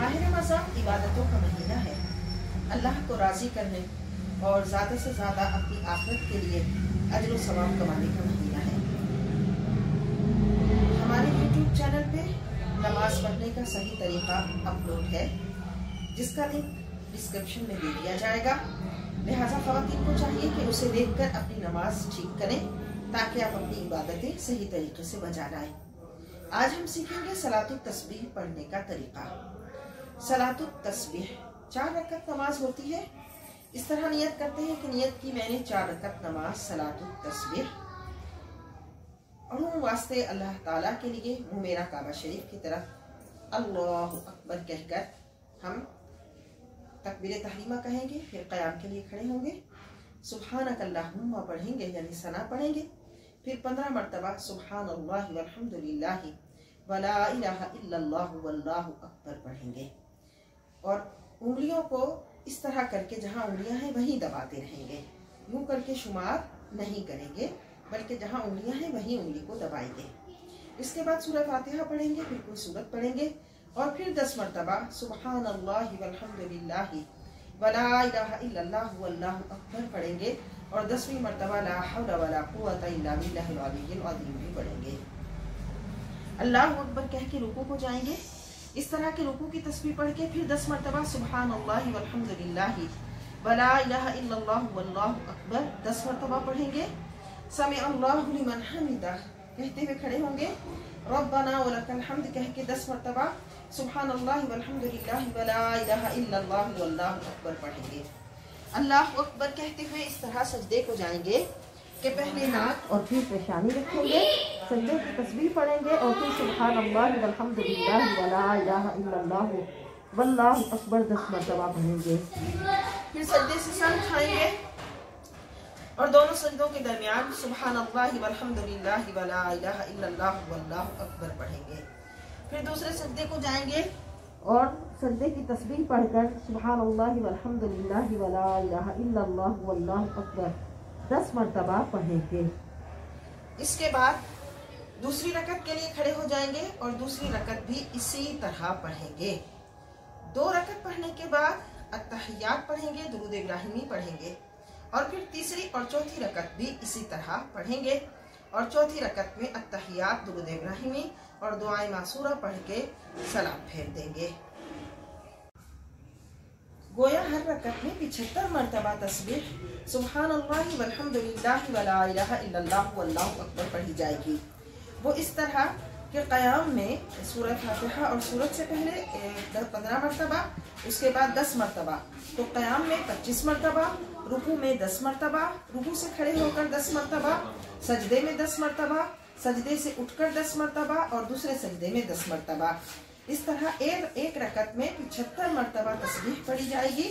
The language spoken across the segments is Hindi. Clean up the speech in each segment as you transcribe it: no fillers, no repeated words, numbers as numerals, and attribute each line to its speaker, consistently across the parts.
Speaker 1: माह रमज़ान इबादतों का महीना है। अल्लाह को राज़ी करने और ज़्यादा से ज़्यादा अपनी आखिरत के लिए अजर व सवाब कमाने का महीना है। हमारे YouTube चैनल पे नमाज पढ़ने का सही तरीका अपलोड है, जिसका लिंक डिस्क्रिप्शन में दे दिया जाएगा। लिहाजा ख़वातीन को चाहिए कि उसे देखकर अपनी नमाज ठीक करें ताकि आप अपनी इबादतें सही तरीके से बजा लाएं। आज हम सीखेंगे सलातुत तस्बीह पढ़ने का तरीका। सलातुत तस्बीह 4 रकत नमाज होती है। इस तरह नियत करते हैं कि नियत की मैंने 4 रकत नमाज सलातुत तस्बीह पढ़ूं वास्ते अल्लाह ताला के लिए। मुँह मेरा काबा शरीफ की तरफ अल्लाहु अकबर कहकर हम तकबीर तहरीमा कहेंगे, फिर क़याम के लिए खड़े होंगे, सुब्हानक अल्लाहुम्मा पढ़ेंगे यानी सना पढ़ेंगे, फिर 15 मरतबा सुब्हानल्लाहि वल्हम्दुलिल्लाहि वला इलाहा इल्लल्लाहु वल्लाहु अकबर पढ़ेंगे। और उंगलियों को इस तरह करके जहाँ उंगलियां हैं वहीं दबाते रहेंगे। यूं करके शुमार नहीं करेंगे, बल्कि जहाँ उंगलियां हैं वहीं उंगली को दबाएंगे। इसके बाद सूरह फातिहा पढ़ेंगे, फिर कोई सूरत पढ़ेंगे और फिर 10 मरतबा सुब्हानल्लाहि वल्हम्दुलिल्लाहि वला इलाहा इल्लल्लाहु वल्लाहु अकबर पढ़ेंगे और 10वीं मरतबा ला हौला वला कुव्वता इल्ला बिल्लाहिल अलिय्यिल अज़ीम भी पढ़ेंगे। अल्लाहु अकबर कह के रुकू को जाएंगे। इस तरह के रुकू की तस्बीह पढ़ के फिर 10 मरतबा सुब्हानल्लाहि वल्हम्दुलिल्लाहि वला इलाहा इल्लल्लाहु वल्लाहु अकबर 10 मरतबा पढ़ेंगे। समी अल्लाहु लिमन हमिदा कहते हुए खड़े होंगे। रब्बना वलकल हम्द कह के 10 मरतबा सुब्हानल्लाहि वल्हम्दुलिल्लाहि वला इलाहा इल्लल्लाहु वल्लाहु अकबर पढ़ेंगे। अल्लाहु अकबर कहते हुए इस तरह सजदे को जाएंगे कि पहले नाक और फिर पेशानी रखेंगे, सजदे की तस्बीह पढ़ेंगे और फिर सुब्हानल्लाहि वल्हम्दुलिल्लाहि वला इलाहा इल्लल्लाहु वल्लाहु अकबर 10 मरतबा पढ़ेंगे। फिर सजदे से सर उठाएंगे और दोनों सजदों के दरमियान सुब्हानल्लाहि वल्हम्दुलिल्लाहि वला इलाहा इल्लल्लाहु वल्लाहु अकबर पढ़ेंगे। फिर दूसरे सजदे को जाएंगे और सजदे की तस्बीह पढ़कर सुब्हानल्लाहि वल्हम्दुलिल्लाहि वला इलाहा इल्लल्लाहु वल्लाहु अकबर 10 मरतबा पढ़ेंगे। इसके बाद दूसरी रकत के लिए खड़े हो जाएंगे और दूसरी रकत भी इसी तरह पढ़ेंगे। 2 रकत पढ़ने के बाद अत्तहियात पढ़ेंगे, दुरूद इब्राहिमी पढ़ेंगे और फिर तीसरी और चौथी रकत भी इसी तरह पढ़ेंगे और चौथी रकत में अत्तहियात, दुरूद इब्राहिमी और दुआए मासूरा पढ़ के सलाम फेर देंगे। गोया हर रकत में 75 मरतबा तस्बीह सुब्हानल्लाहि वल्हम्दुलिल्लाहि वला इलाहा इल्लल्लाहु वल्लाहु अकबर पढ़ी जाएगी। वो इस तरह के क़याम में सूरह फातिहा और सूरत से पहले 15 मरतबा, उसके बाद 10 मरतबा, तो क़याम में 25 मरतबा, रुकू में 10 मरतबा, रुकू से खड़े होकर 10 मरतबा, सजदे में 10 मरतबा, सजदे से उठकर 10 मरतबा और दूसरे सजदे में 10 मरतबा। इस तरह एक रकत में 75 मरतबा तस्बीह पढ़ी जाएगी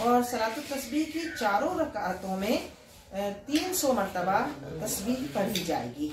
Speaker 1: और सलातुत तस्बीह की 4 रकातों में 300 मरतबा तस्बीह पढ़ी जाएगी।